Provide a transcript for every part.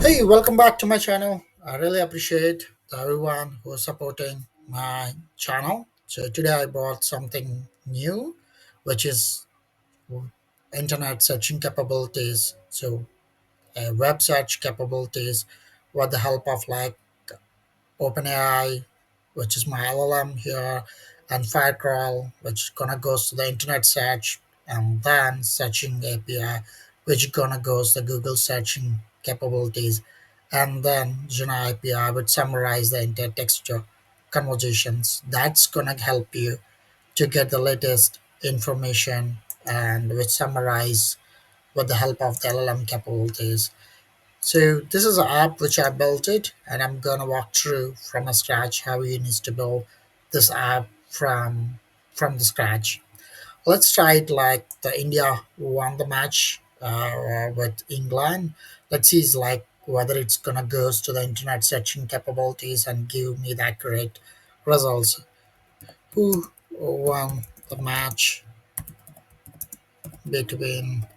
Hey, welcome back to my channel. I really appreciate everyone who is supporting my channel. So today I brought something new, which is internet searching capabilities. So web search capabilities with the help of like OpenAI, which is my LLM here, and Firecrawl, which gonna goes to the internet search, and then searching API, which gonna goes the Google searching capabilities, and then Juna API, which summarize the entire texture conversations. That's gonna help you to get the latest information and which summarize with the help of the LLM capabilities. So this is an app which I built it, and I'm gonna walk through from a scratch how you need to build this app from the scratch. Let's try it like the India won the match with England. Let's see is like whether it's gonna goes to the internet searching capabilities and give me the accurate results. Who won the match between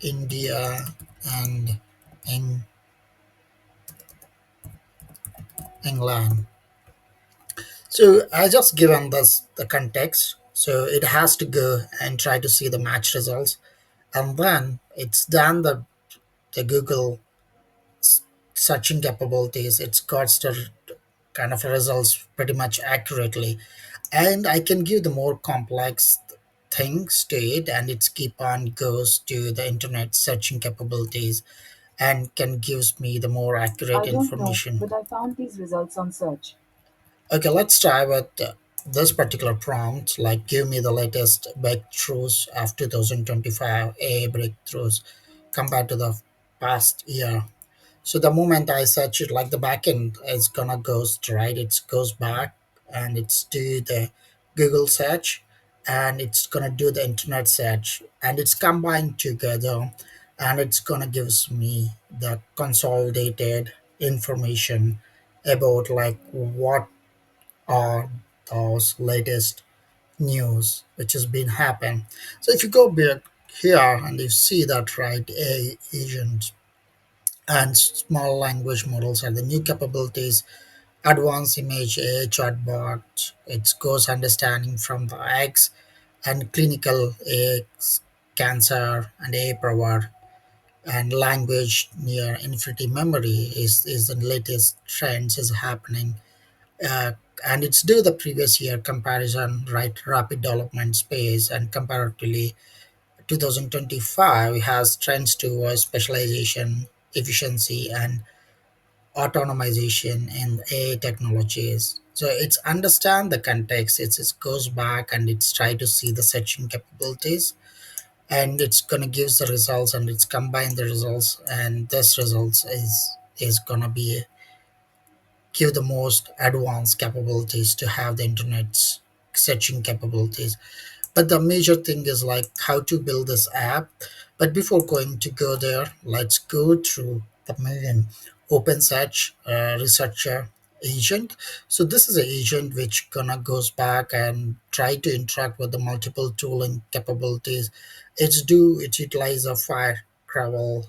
India and Eng- England? So I just given this the context. So it has to go and try to see the match results, and then it's done the Google searching capabilities. It's got the kind of results pretty much accurately, and I can give the more complex things to it, and it's keep on goes to the internet searching capabilities and can gives me the more accurate I don't know, information. but I found these results on search. Okay, let's try with this particular prompt. Like, give me the latest breakthroughs of 2025 AI breakthroughs compared to the past year. So the moment I search it, like the backend is gonna goes right. It goes back and it's do the Google search, and it's gonna do the internet search, and it's combined together, and it's gonna gives me the consolidated information about like what are those latest news which has been happening. So if you go back here and you see that right, AI agent and small language models are the new capabilities, advanced image AI chatbot, it goes understanding from the X and clinical AI cancer and AI powered and language near infinity memory is the latest trends is happening, uh, and it's due the previous year comparison, right? Rapid development space and comparatively 2025 has trends towards specialization, efficiency, and autonomization in AI technologies. So it's understand the context. It goes back and it's try to see the searching capabilities, and it's gonna give the results and it's combine the results, and this results is gonna be give the most advanced capabilities to have the internet's searching capabilities. But the major thing is like how to build this app. But before going to go there, let's go through the main open search researcher agent. So this is an agent which gonna goes back and try to interact with the multiple tooling capabilities. It utilize a fire travel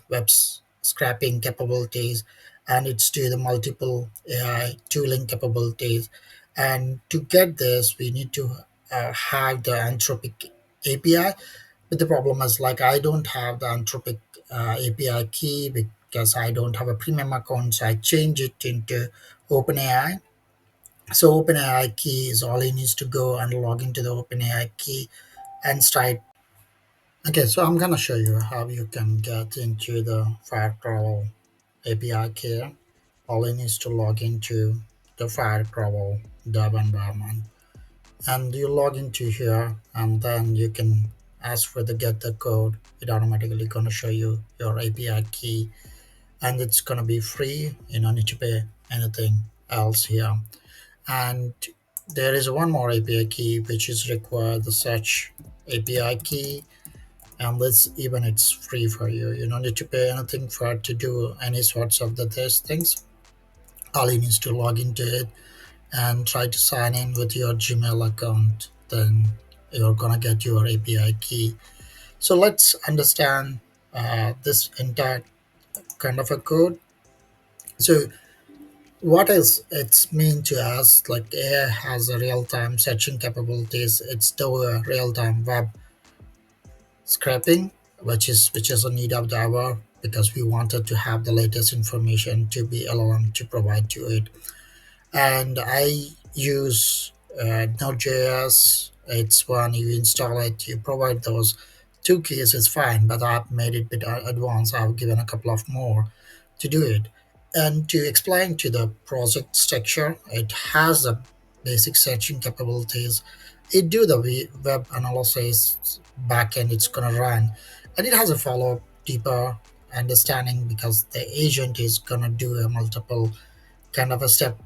scraping capabilities, and it's do the multiple AI tooling capabilities. And to get this, we need to have the Anthropic API. But the problem is like I don't have the Anthropic API key because I don't have a premium account. So I change it into OpenAI. So OpenAI key is all he needs to go and log into the OpenAI key and start. Okay, so I'm gonna show you how you can get into the Firecrawl API key. All he needs to log into the Firecrawl dev environment, and you log into here, and then you can ask for the get the code. It automatically gonna show you your API key, and it's gonna be free. You don't need to pay anything else here. And there is one more API key which is required, the search API key, and this even it's free for you. You don't need to pay anything for it to do any sorts of these things. All you need is to log into it and try to sign in with your Gmail account, then you're gonna get your API key. So let's understand this entire kind of a code. So what is it's mean to us, like AI has a real-time searching capabilities. It's the real-time web scraping, which is a need of the hour because we wanted to have the latest information to be LLM to provide to it. And I use Node.js. It's when you install it, you provide those two keys, it's fine, but I've made it a bit advanced. I've given a couple of more to do it. And to explain to the project structure, it has the basic searching capabilities. It do the web analysis backend it's gonna run, and it has a follow-up deeper understanding because the agent is gonna do a multiple kind of a step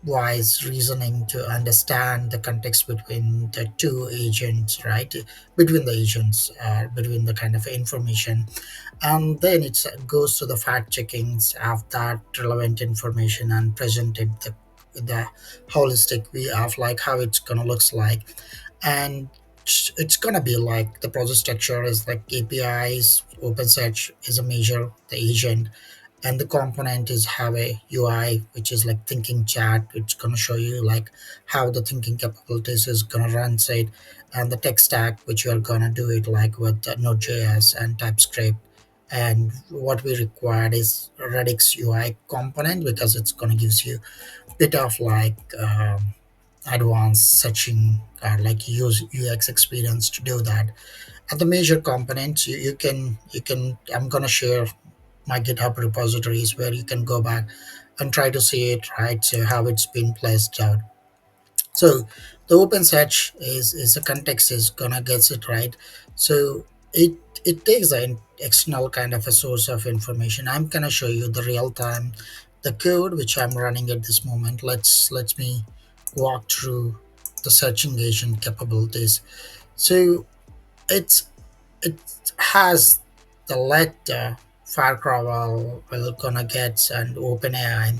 wise reasoning to understand the context between the two agents, right? Between the agents, between the kind of information, and then it goes to the fact checkings of that relevant information and presented the holistic view of like how it's gonna looks like. And it's gonna be like the project structure is like APIs, OpenSearch is a major the agent, and the component is have a UI which is like thinking chat. It's gonna show you like how the thinking capabilities is gonna run side, and the tech stack which you are gonna do it like with Node.js and TypeScript. And what we required is Redux UI component because it's gonna gives you bit of like advanced searching or like use UX experience to do that. And the major components you can I'm gonna share my GitHub repositories where you can go back and try to see it, right? So how it's been placed out. So the open search is the context is gonna get it right. So it takes an external kind of a source of information. I'm gonna show you the real time, the code which I'm running at this moment. Let me walk through the searching agent capabilities. So it's it has the letter Firecrawl will gonna get and OpenAI,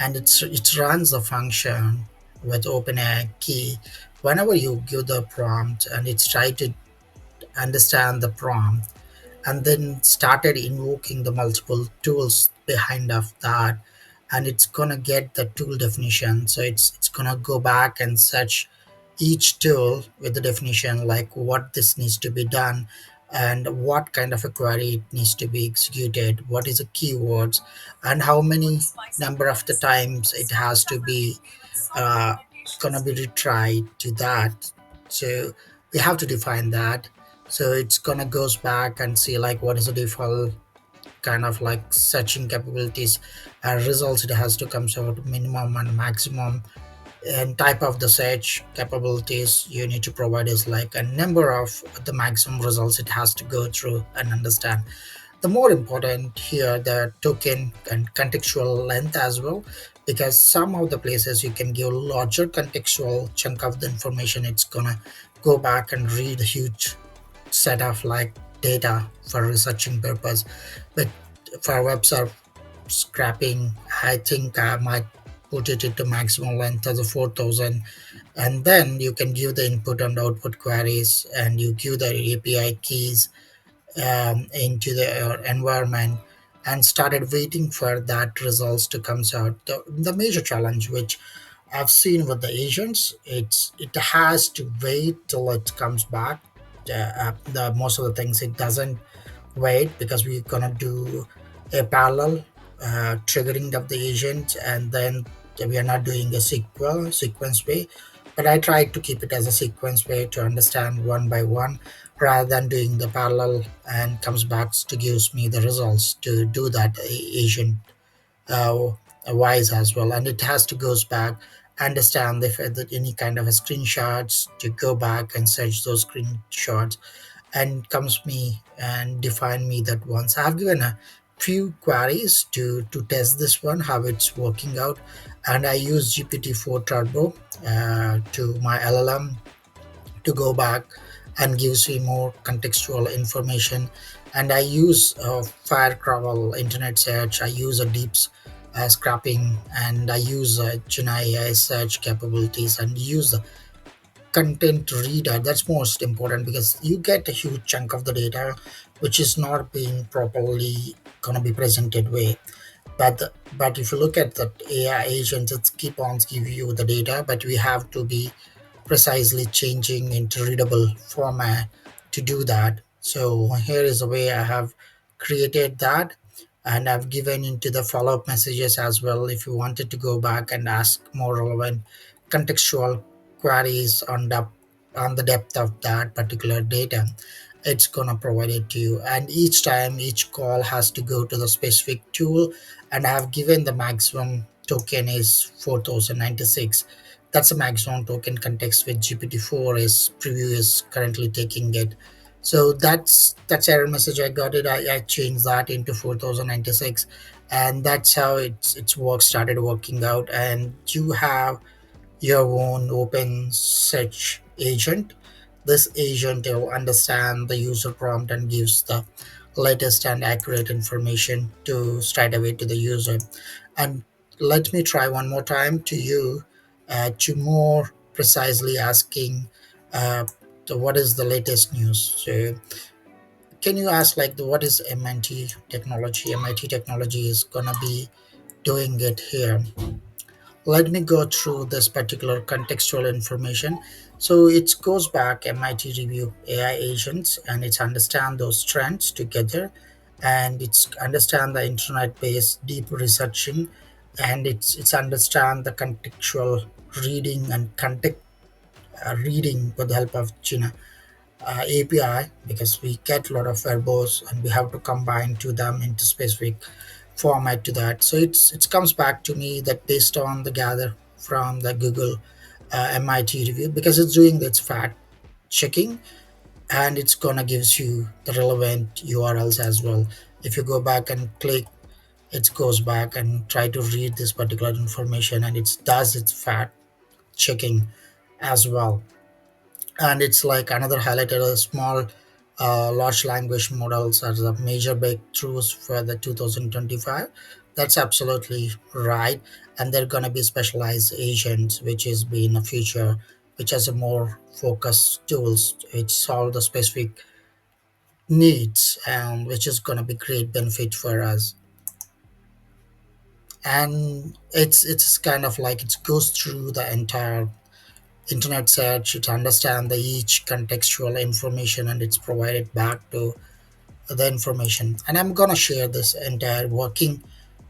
and it runs the function with OpenAI key. Whenever you give the prompt and it's try to understand the prompt, and then started invoking the multiple tools behind of that, and it's gonna get the tool definition. So it's gonna go back and search each tool with the definition like what this needs to be done and what kind of a query it needs to be executed, what is the keywords, and how many number of the times it has to be uh, gonna be retried to that. So we have to define that. So it's gonna goes back and see like what is the default kind of like searching capabilities results it has to come out minimum and maximum, and type of the search capabilities you need to provide is like a number of the maximum results it has to go through and understand. The more important here the token and contextual length as well, because some of the places you can give larger contextual chunk of the information, it's gonna go back and read a huge set of like data for researching purpose. But for web server scrapping, I think I might put it into maximum length as a 4000, and then you can give the input and output queries and you give the API keys into the environment and started waiting for that results to comes out. The major challenge which I've seen with the agents, it has to wait till it comes back. The most of the things it doesn't wait because we're gonna do a parallel triggering of the agent, and then we are not doing a sequence way. But I try to keep it as a sequence way to understand one by one rather than doing the parallel and comes back to gives me the results to do that agent uh, wise as well. And it has to goes back understand if any kind of a screenshots to go back and search those screenshots and comes me and define me that once I've given a few queries to test this one how it's working out. And I use GPT-4 Turbo to my LLM to go back and gives me more contextual information. And I use Firecrawl internet search, I use a deep scrapping, and I use Gen AI search capabilities and use the content reader. That's most important because you get a huge chunk of the data which is not being properly going to be presented way. But if you look at the AI agent, it's keep on giving you the data, but we have to be precisely changing into readable format to do that. So here is the way I have created that, and I've given into the follow-up messages as well. If you wanted to go back and ask more relevant contextual queries on the depth of that particular data, it's gonna provide it to you. And each time each call has to go to the specific tool, and I have given the maximum token is 4096. That's the maximum token context with GPT-4 is preview is currently taking it. So that's error message I got it. I changed that into 4096, and that's how it's work started working out. And you have your own open search agent. This agent will understand the user prompt and gives the latest and accurate information to straight away to the user. And let me try one more time to you to more precisely asking what is the latest news. So can you ask like what is MIT technology? MIT technology is gonna be doing it here. Let me go through this particular contextual information. So it goes back MIT review AI agents, and it's understand those trends together, and it's understand the internet based deep researching, and it's understand the contextual reading and context reading with the help of China API, because we get a lot of verbose and we have to combine to them into specific format to that. So it comes back to me that based on the gather from the Google MIT review, because it's doing its fact checking, and it's gonna gives you the relevant URLs as well. If you go back and click, it goes back and try to read this particular information, and it does its fact checking as well. And it's like another highlighted a small large language models are the major breakthroughs for the 2025. That's absolutely right. And they're going to be specialized agents which is being a future, which has a more focused tools which solve the specific needs, and which is going to be great benefit for us. And it's kind of like it goes through the entire internet search to understand the each contextual information, and it's provided back to the information. And I'm gonna share this entire working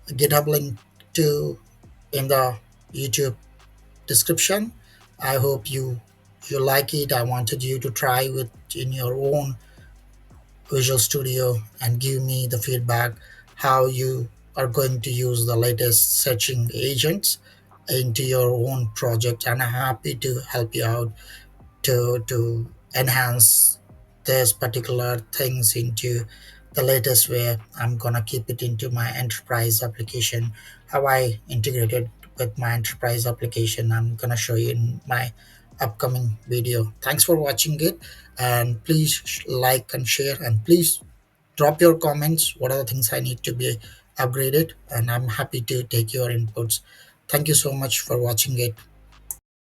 GitHub link to in the YouTube description. I hope you like it. I wanted you to try with in your own Visual Studio and give me the feedback how you are going to use the latest searching agents into your own project, and I'm happy to help you out to enhance this particular things into the latest way. I'm gonna keep it into my enterprise application. How I integrated with my enterprise application, I'm gonna show you in my upcoming video. Thanks for watching it, and please like and share, and please drop your comments. What are the things I need to be upgraded? And I'm happy to take your inputs. Thank you so much for watching it.